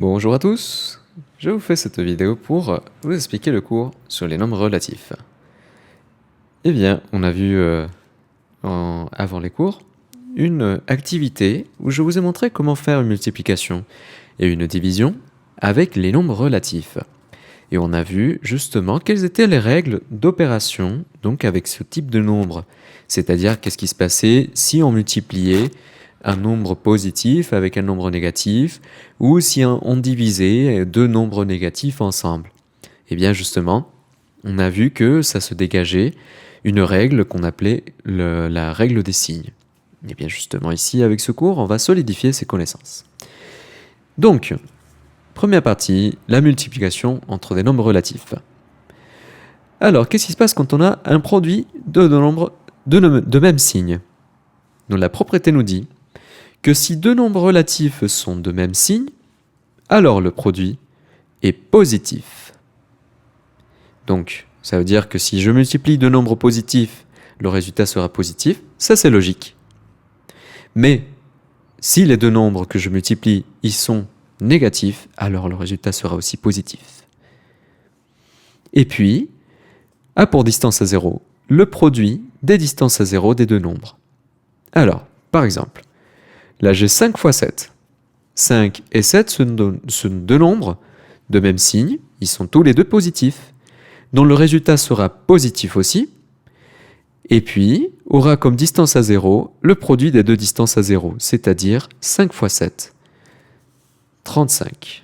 Bonjour à tous, je vous fais cette vidéo pour vous expliquer le cours sur les nombres relatifs. Eh bien, on a vu avant les cours une activité où je vous ai montré comment faire une multiplication et une division avec les nombres relatifs. Et on a vu justement quelles étaient les règles d'opération donc avec ce type de nombre, c'est-à-dire qu'est-ce qui se passait si on multipliait un nombre positif avec un nombre négatif, ou si on divisait deux nombres négatifs ensemble. Et bien justement, on a vu que ça se dégageait une règle qu'on appelait la règle des signes. Et bien justement ici, avec ce cours, on va solidifier ces connaissances. Donc, première partie, la multiplication entre des nombres relatifs. Alors, qu'est-ce qui se passe quand on a un produit de nombres de même signe? Donc la propriété nous dit que si deux nombres relatifs sont de même signe, alors le produit est positif. Donc, ça veut dire que si je multiplie deux nombres positifs, le résultat sera positif. Ça, c'est logique. Mais si les deux nombres que je multiplie y sont négatifs, alors le résultat sera aussi positif. Et puis, A pour distance à 0, le produit des distances à 0 des deux nombres. Alors, par exemple, là j'ai 5 fois 7. 5 et 7 sont deux nombres de même signe, ils sont tous les deux positifs, dont le résultat sera positif aussi, et puis aura comme distance à 0 le produit des deux distances à 0, c'est-à-dire 5 fois 7, 35.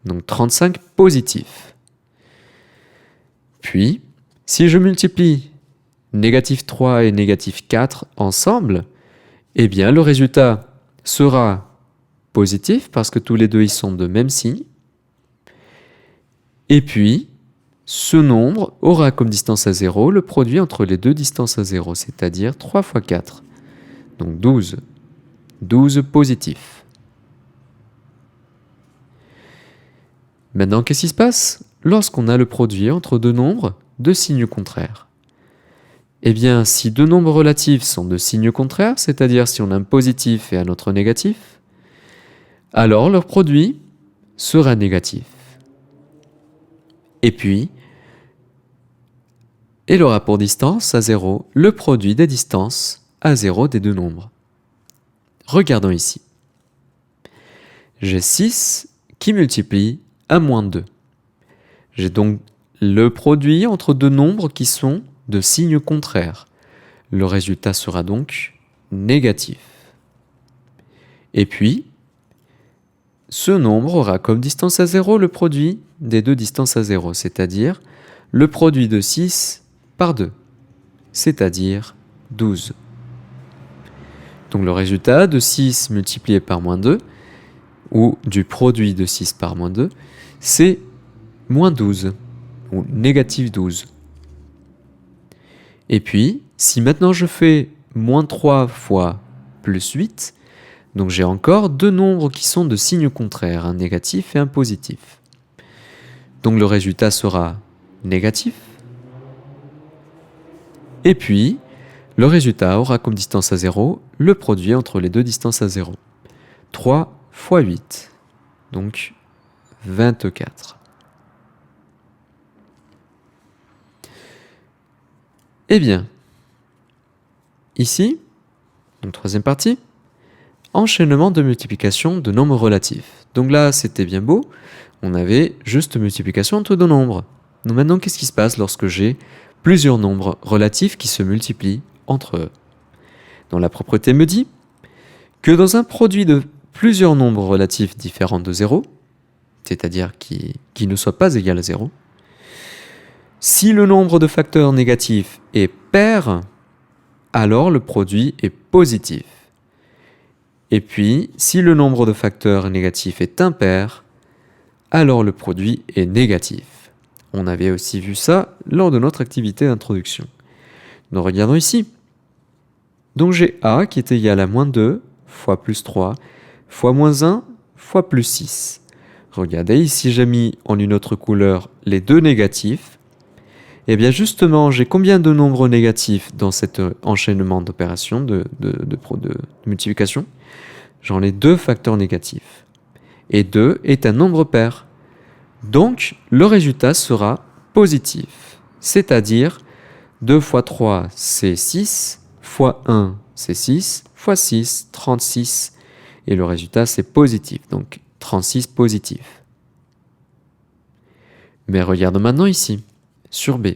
Donc 35 positif. Puis, si je multiplie négatif 3 et négatif 4 ensemble, eh bien le résultat sera positif parce que tous les deux ils sont de même signe. Et puis, ce nombre aura comme distance à 0 le produit entre les deux distances à 0, c'est-à-dire 3 fois 4. Donc 12. 12 positif. Maintenant, qu'est-ce qui se passe lorsqu'on a le produit entre deux nombres de signes contraires? Eh bien, si deux nombres relatifs sont de signes contraires, c'est-à-dire si on a un positif et un autre négatif, alors leur produit sera négatif. Et puis, il aura pour distance à 0 le produit des distances à 0 des deux nombres. Regardons ici. J'ai 6 qui multiplie à moins 2. J'ai donc le produit entre deux nombres qui sont de signes contraires. Le résultat sera donc négatif. Et puis, ce nombre aura comme distance à 0 le produit des deux distances à 0, c'est-à-dire le produit de 6 par 2, c'est-à-dire 12. Donc le résultat de 6 multiplié par moins 2, ou du produit de 6 par moins 2, c'est moins 12, ou négatif 12. Et puis, si maintenant je fais moins 3 fois plus 8, donc j'ai encore deux nombres qui sont de signes contraires, un négatif et un positif. Donc le résultat sera négatif. Et puis, le résultat aura comme distance à 0 le produit entre les deux distances à 0. 3 fois 8, donc 24. Eh bien, ici, donc troisième partie, enchaînement de multiplication de nombres relatifs. Donc là, c'était bien beau, on avait juste multiplication entre deux nombres. Donc maintenant, qu'est-ce qui se passe lorsque j'ai plusieurs nombres relatifs qui se multiplient entre eux? Donc la propriété me dit que dans un produit de plusieurs nombres relatifs différents de 0, c'est-à-dire qui ne soient pas égal à 0, si le nombre de facteurs négatifs est pair, alors le produit est positif. Et puis, si le nombre de facteurs négatifs est impair, alors le produit est négatif. On avait aussi vu ça lors de notre activité d'introduction. Nous regardons ici. Donc j'ai A qui est égal à moins 2 fois plus 3 fois moins 1 fois plus 6. Regardez, ici j'ai mis en une autre couleur les deux négatifs. Et bien justement, j'ai combien de nombres négatifs dans cet enchaînement d'opérations de multiplication? J'en ai deux facteurs négatifs. et 2 est un nombre pair. Donc, le résultat sera positif, c'est-à-dire 2 fois 3, c'est 6, fois 1, c'est 6, fois 6, 36. Et le résultat, c'est positif, donc 36 positif. Mais regarde maintenant ici, sur B.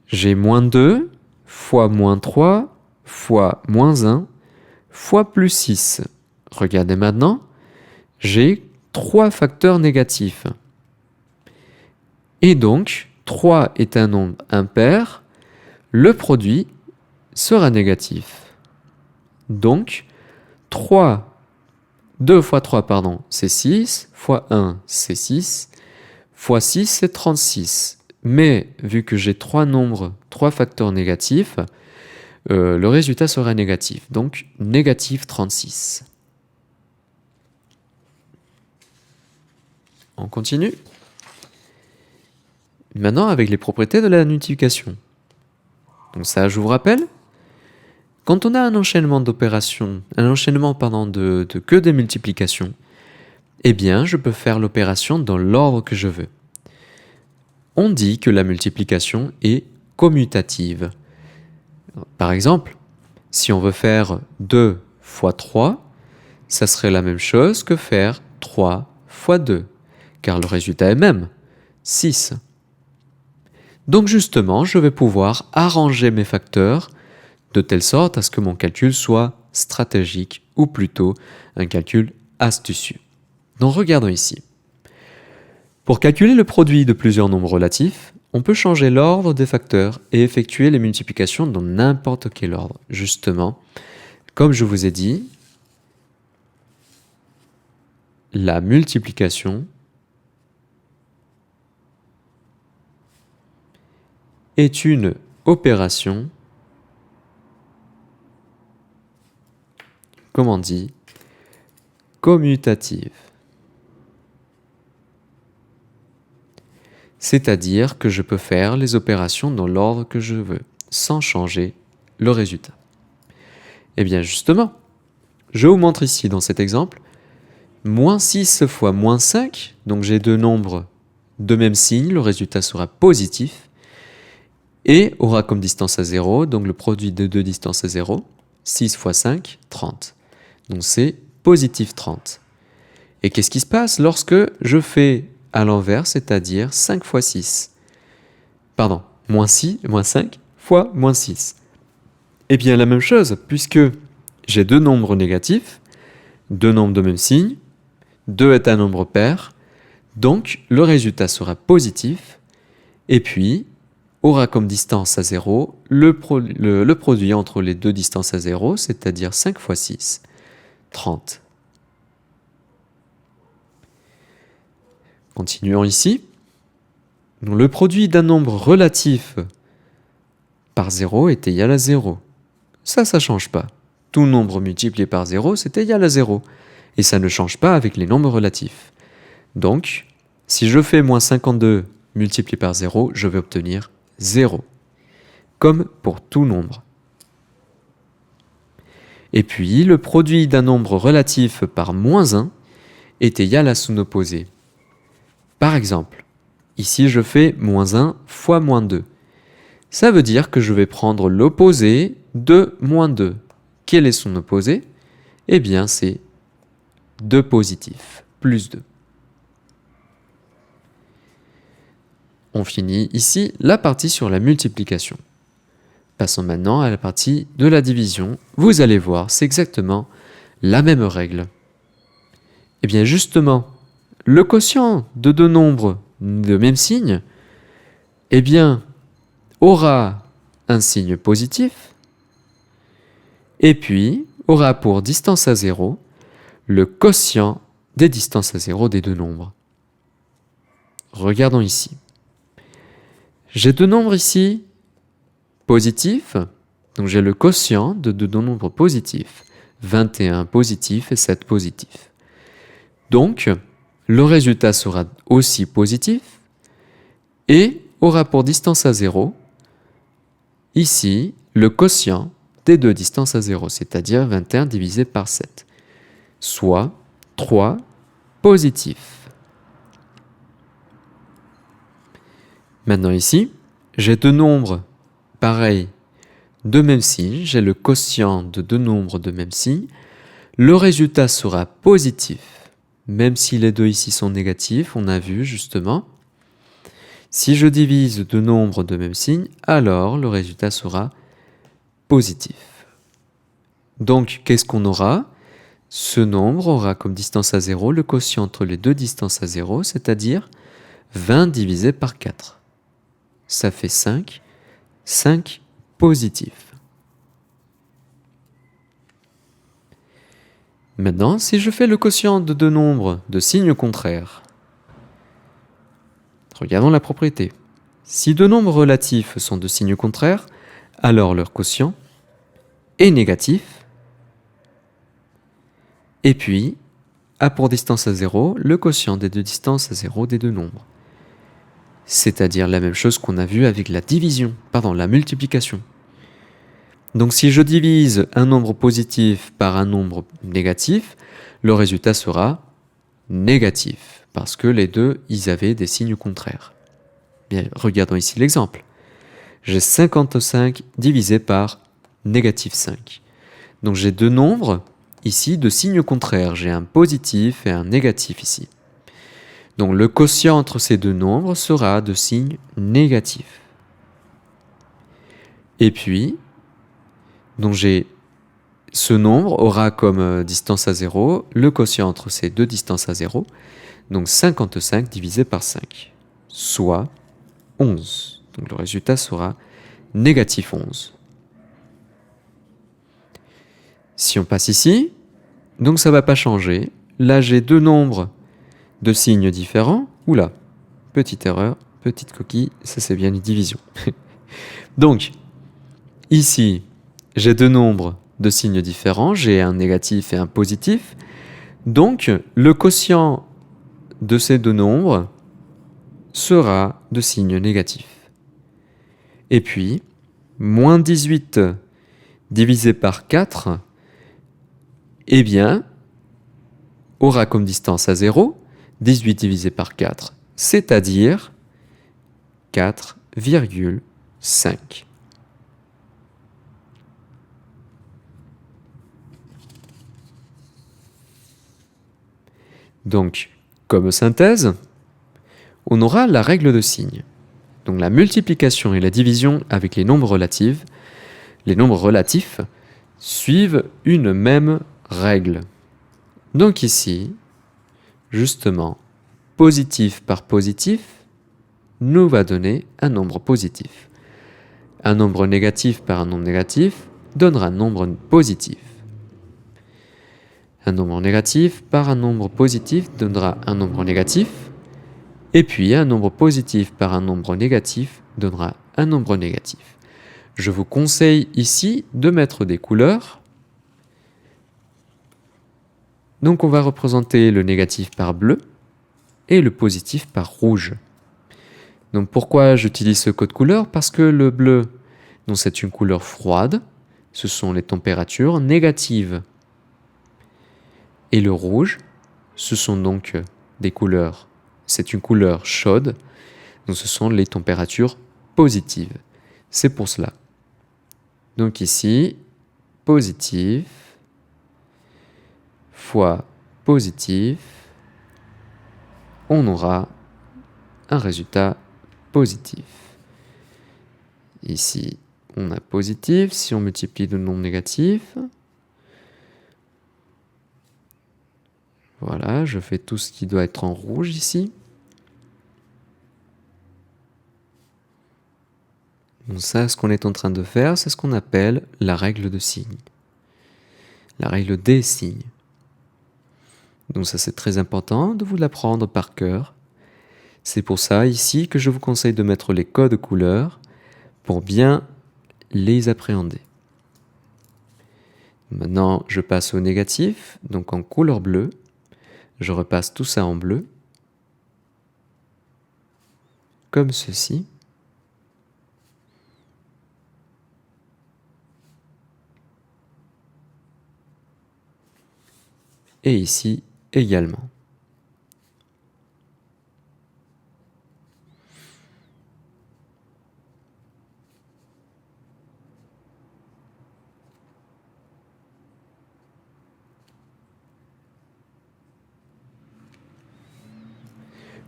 J'ai moins 2 fois moins 3 fois moins 1 fois plus 6. Regardez maintenant, j'ai 3 facteurs négatifs. Et donc, 3 est un nombre impair, le produit sera négatif. Donc, 2 fois 3, c'est 6, fois 1, c'est 6, fois 6, c'est 36. Mais vu que j'ai 3 facteurs négatifs, le résultat sera négatif. Donc, négatif 36. On continue. Maintenant, avec les propriétés de la multiplication. Donc ça, je vous rappelle, quand on a un enchaînement d'opérations, de que des multiplications, eh bien, je peux faire l'opération dans l'ordre que je veux. On dit que la multiplication est commutative. Par exemple, si on veut faire 2 fois 3, ça serait la même chose que faire 3 fois 2, car le résultat est même 6. Donc justement, je vais pouvoir arranger mes facteurs de telle sorte à ce que mon calcul soit stratégique, ou plutôt un calcul astucieux. Donc regardons ici. Pour calculer le produit de plusieurs nombres relatifs, on peut changer l'ordre des facteurs et effectuer les multiplications dans n'importe quel ordre. Justement, comme je vous ai dit, la multiplication est une opération, comme on dit, commutative. C'est-à-dire que je peux faire les opérations dans l'ordre que je veux, sans changer le résultat. Eh bien justement, je vous montre ici dans cet exemple, moins 6 fois moins 5, donc j'ai deux nombres de même signe, le résultat sera positif, et aura comme distance à 0, donc le produit de deux distances à 0, 6 fois 5, 30. Donc c'est positif 30. Et qu'est-ce qui se passe lorsque je fais à l'envers, c'est-à-dire 5 fois 6 Pardon, moins 5 fois moins 6. Eh bien la même chose, puisque j'ai deux nombres négatifs, deux nombres de même signe, 2 est un nombre pair, donc le résultat sera positif, et puis aura comme distance à 0 le produit entre les deux distances à 0, c'est-à-dire 5 fois 6, 30. Continuons ici. Donc, le produit d'un nombre relatif par 0 est égal à 0. Ça ne change pas. Tout nombre multiplié par 0, c'est égal à 0. Et ça ne change pas avec les nombres relatifs. Donc, si je fais moins 52 multiplié par 0, je vais obtenir 0. Comme pour tout nombre. Et puis, le produit d'un nombre relatif par moins 1 est égal à son opposé. Par exemple, ici je fais moins 1 fois moins 2. Ça veut dire que je vais prendre l'opposé de moins 2. Quel est son opposé? Eh bien, c'est 2 positif, plus 2. On finit ici la partie sur la multiplication. Passons maintenant à la partie de la division. Vous allez voir, c'est exactement la même règle. Eh bien justement, le quotient de deux nombres de même signe, eh bien, aura un signe positif, et puis aura pour distance à 0 le quotient des distances à 0 des deux nombres. Regardons ici. J'ai deux nombres ici positifs, donc j'ai le quotient de deux nombres positifs, 21 positif et 7 positif. Donc, le résultat sera aussi positif et aura pour distance à 0, ici, le quotient des deux distances à 0, c'est-à-dire 21 divisé par 7, soit 3 positif. Maintenant ici, j'ai deux nombres pareils de même signe, j'ai le quotient de deux nombres de même signe, le résultat sera positif, même si les deux ici sont négatifs, on a vu justement. Si je divise deux nombres de même signe, alors le résultat sera positif. Donc, qu'est-ce qu'on aura? Ce nombre aura comme distance à 0 le quotient entre les deux distances à 0, c'est-à-dire 20 divisé par 4. Ça fait 5, 5 positif. Maintenant, si je fais le quotient de deux nombres de signes contraires, regardons la propriété. Si deux nombres relatifs sont de signes contraires, alors leur quotient est négatif. Et puis, a pour distance à 0 le quotient des deux distances à 0 des deux nombres. C'est-à-dire la même chose qu'on a vu avec la multiplication. Donc si je divise un nombre positif par un nombre négatif, le résultat sera négatif, parce que les deux, ils avaient des signes contraires. Bien, regardons ici l'exemple. J'ai 55 divisé par négatif 5. Donc j'ai deux nombres ici de signes contraires. J'ai un positif et un négatif ici. Donc le quotient entre ces deux nombres sera de signe négatif. Et puis, donc ce nombre aura comme distance à 0 le quotient entre ces deux distances à 0, donc 55 divisé par 5, soit 11. Donc le résultat sera négatif 11. Si on passe ici, donc ça ne va pas changer. Là, j'ai deux nombres de signes différents. Oula, petite erreur, petite coquille, ça c'est bien une division. Donc, ici, j'ai deux nombres de signes différents. J'ai un négatif et un positif. Donc, le quotient de ces deux nombres sera de signe négatif. Et puis, moins 18 divisé par 4, eh bien, aura comme distance à 0, 18 divisé par 4, c'est-à-dire 4,5. Donc, comme synthèse, on aura la règle de signe. Donc la multiplication et la division avec les nombres relatifs suivent une même règle. Donc ici, justement, positif par positif nous va donner un nombre positif. Un nombre négatif par un nombre négatif donnera un nombre positif. Un nombre négatif par un nombre positif donnera un nombre négatif. Et puis un nombre positif par un nombre négatif donnera un nombre négatif. Je vous conseille ici de mettre des couleurs. Donc on va représenter le négatif par bleu et le positif par rouge. Donc pourquoi j'utilise ce code couleur? Parce que le bleu, c'est une couleur froide, ce sont les températures négatives. Et le rouge, ce sont donc des couleurs, c'est une couleur chaude, donc ce sont les températures positives. C'est pour cela. Donc ici, positif fois positif, on aura un résultat positif. Ici, on a positif. Si on multiplie de nombres négatifs, voilà, je fais tout ce qui doit être en rouge ici. Donc ça, ce qu'on est en train de faire, c'est ce qu'on appelle la règle de signe. La règle des signes. Donc ça, c'est très important de vous l'apprendre par cœur. C'est pour ça, ici, que je vous conseille de mettre les codes couleurs pour bien les appréhender. Maintenant, je passe au négatif, donc en couleur bleue. Je repasse tout ça en bleu, comme ceci. Et ici, également.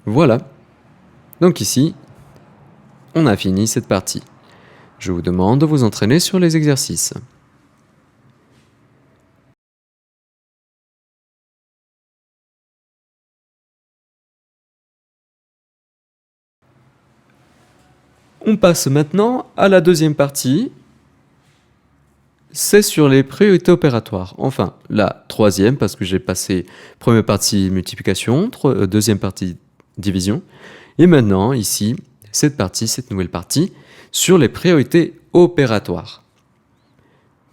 Voilà. Donc ici, on a fini cette partie. Je vous demande de vous entraîner sur les exercices. On passe maintenant à la deuxième partie. C'est sur les priorités opératoires. Enfin, la troisième, parce que j'ai passé première partie multiplication, deuxième partie division. Et maintenant, ici, cette nouvelle partie, sur les priorités opératoires.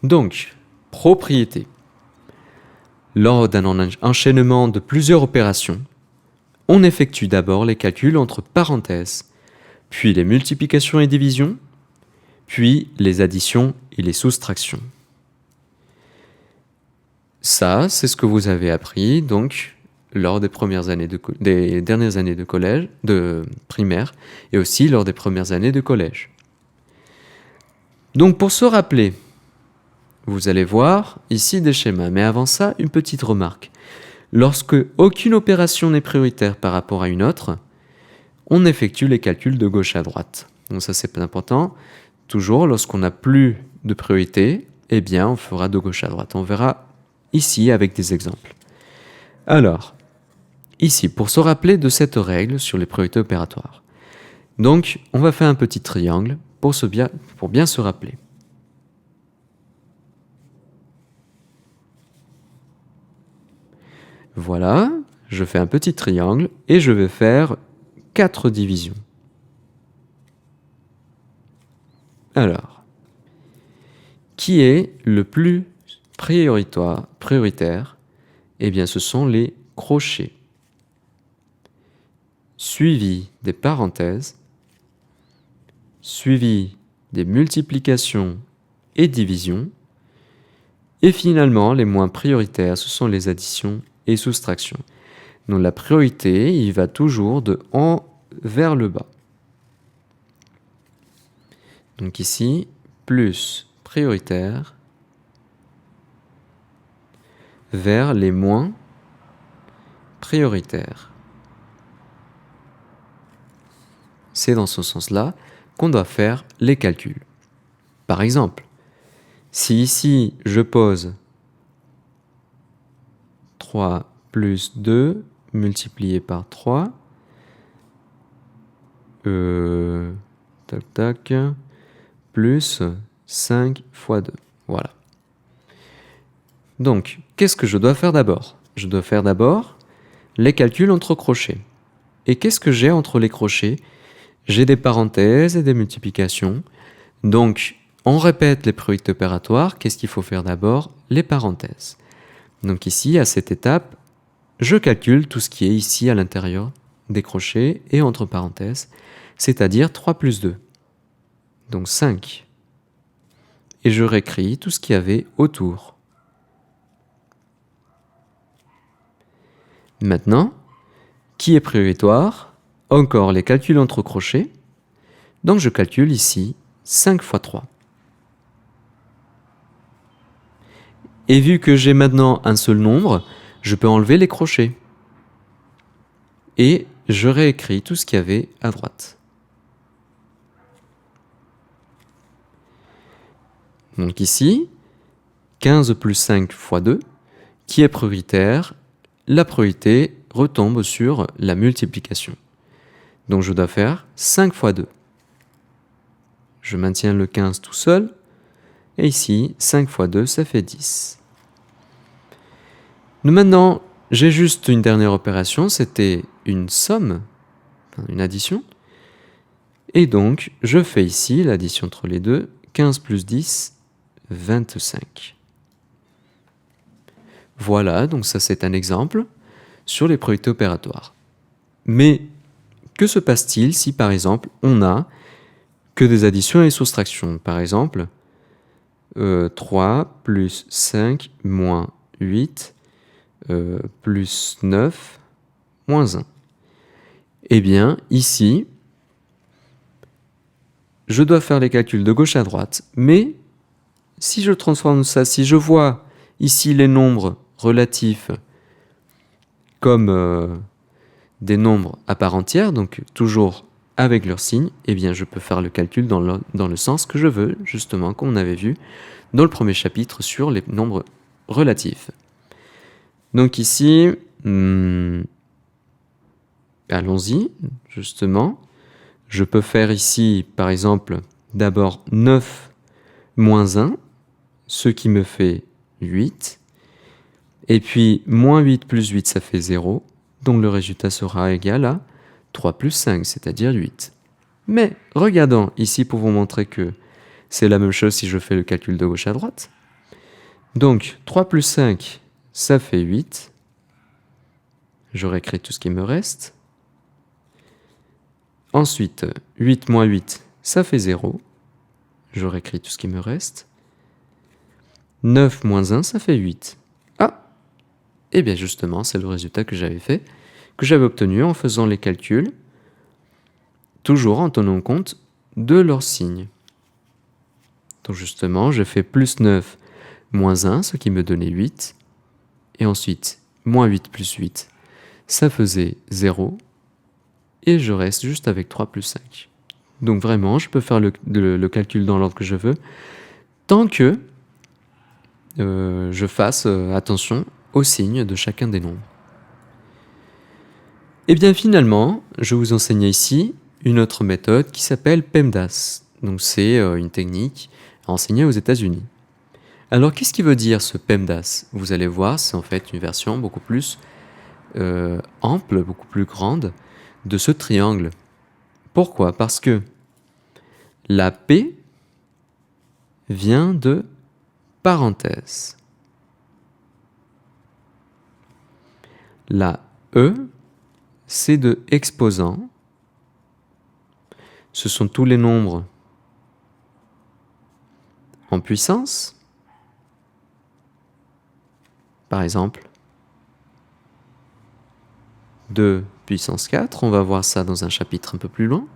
Donc, propriété. Lors d'un enchaînement de plusieurs opérations, on effectue d'abord les calculs entre parenthèses, puis les multiplications et divisions, puis les additions et les soustractions. Ça, c'est ce que vous avez appris donc lors des dernières années de collège, de primaire, et aussi lors des premières années de collège. Donc pour se rappeler, vous allez voir ici des schémas, mais avant ça, une petite remarque. Lorsque aucune opération n'est prioritaire par rapport à une autre, on effectue les calculs de gauche à droite. Donc ça, c'est pas important. Toujours, lorsqu'on n'a plus de priorité, eh bien, on fera de gauche à droite. On verra ici avec des exemples. Alors, ici, pour se rappeler de cette règle sur les priorités opératoires. Donc, on va faire un petit triangle pour bien se rappeler. Voilà, je fais un petit triangle et je vais faire 4 divisions. Alors, qui est le plus prioritaire? Eh bien, ce sont les crochets, suivi des parenthèses, suivi des multiplications et divisions, et finalement, les moins prioritaires, ce sont les additions et soustractions. Donc la priorité, il va toujours de en vers le bas. Donc ici, plus prioritaire vers les moins prioritaires. C'est dans ce sens-là qu'on doit faire les calculs. Par exemple, si ici je pose 3 plus 2 multiplié par 3, plus 5 fois 2. Voilà. Donc, qu'est-ce que je dois faire d'abord? Je dois faire d'abord les calculs entre crochets. Et qu'est-ce que j'ai entre les crochets? J'ai des parenthèses et des multiplications. Donc, on répète les priorités opératoires. Qu'est-ce qu'il faut faire d'abord? Les parenthèses. Donc ici, à cette étape, je calcule tout ce qui est ici à l'intérieur des crochets et entre parenthèses, c'est-à-dire 3 plus 2. Donc 5. Et je réécris tout ce qu'il y avait autour. Maintenant, qui est prioritaire? Encore les calculs entre crochets. Donc je calcule ici 5 fois 3. Et vu que j'ai maintenant un seul nombre, je peux enlever les crochets. Et je réécris tout ce qu'il y avait à droite. Donc ici, 15 plus 5 fois 2, qui est prioritaire? La priorité retombe sur la multiplication. Donc je dois faire 5 fois 2. Je maintiens le 15 tout seul. Et ici, 5 fois 2, ça fait 10. Donc maintenant, j'ai juste une dernière opération, c'était une somme, une addition. Et donc, je fais ici l'addition entre les deux, 15 plus 10, 25. Voilà, donc ça c'est un exemple sur les priorités opératoires. Mais que se passe-t-il si par exemple on n'a que des additions et des soustractions? Par exemple, 3 plus 5 moins 8 plus 9 moins 1. Eh bien, ici, je dois faire les calculs de gauche à droite, mais si je transforme ça, si je vois ici les nombres relatifs comme des nombres à part entière, donc toujours avec leur signe, eh bien je peux faire le calcul dans le sens que je veux, justement, comme on avait vu dans le premier chapitre sur les nombres relatifs. Donc ici, allons-y, justement. Je peux faire ici, par exemple, d'abord 9 moins 1, ce qui me fait 8. Et puis, moins 8 plus 8, ça fait 0. Donc le résultat sera égal à 3 plus 5, c'est-à-dire 8. Mais regardons ici pour vous montrer que c'est la même chose si je fais le calcul de gauche à droite. Donc 3 plus 5, ça fait 8. Je réécris tout ce qui me reste. Ensuite, 8 moins 8, ça fait 0. Je réécris tout ce qui me reste. 9 moins 1, ça fait 8. Ah! Et bien justement, c'est le résultat que j'avais fait, que j'avais obtenu en faisant les calculs, toujours en tenant compte de leurs signes. Donc justement, je fais plus 9 moins 1, ce qui me donnait 8. Et ensuite, moins 8 plus 8, ça faisait 0. Et je reste juste avec 3 plus 5. Donc vraiment, je peux faire le calcul dans l'ordre que je veux, tant que je fasse attention aux signes de chacun des nombres. Et bien finalement, je vous enseigne ici une autre méthode qui s'appelle PEMDAS. Donc c'est une technique à enseigner aux États-Unis. Alors qu'est-ce qui veut dire ce PEMDAS? Vous allez voir, c'est en fait une version beaucoup plus ample, beaucoup plus grande de ce triangle. Pourquoi? Parce que la P vient de parenthèse. La E, c'est de exposant. Ce sont tous les nombres en puissance. Par exemple, 2 puissance 4, on va voir ça dans un chapitre un peu plus loin.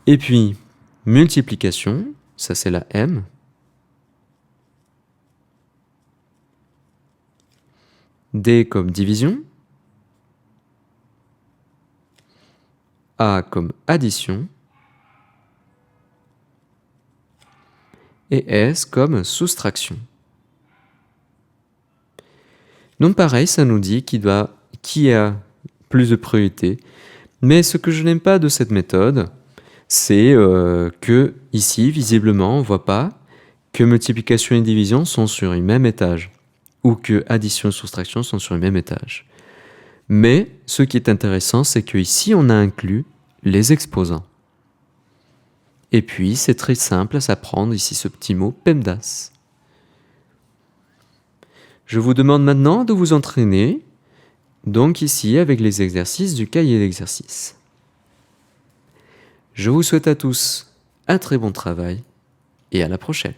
Et puis, multiplication, ça c'est la M. D comme division. A comme addition. Et S comme soustraction. Donc pareil, ça nous dit qui a plus de priorité. Mais ce que je n'aime pas de cette méthode, c'est que ici, visiblement, on ne voit pas que multiplication et division sont sur un même étage, ou que addition et soustraction sont sur un même étage. Mais ce qui est intéressant, c'est qu'ici, on a inclus les exposants. Et puis, c'est très simple à s'apprendre ici ce petit mot PEMDAS. Je vous demande maintenant de vous entraîner, donc ici avec les exercices du cahier d'exercices. Je vous souhaite à tous un très bon travail et à la prochaine.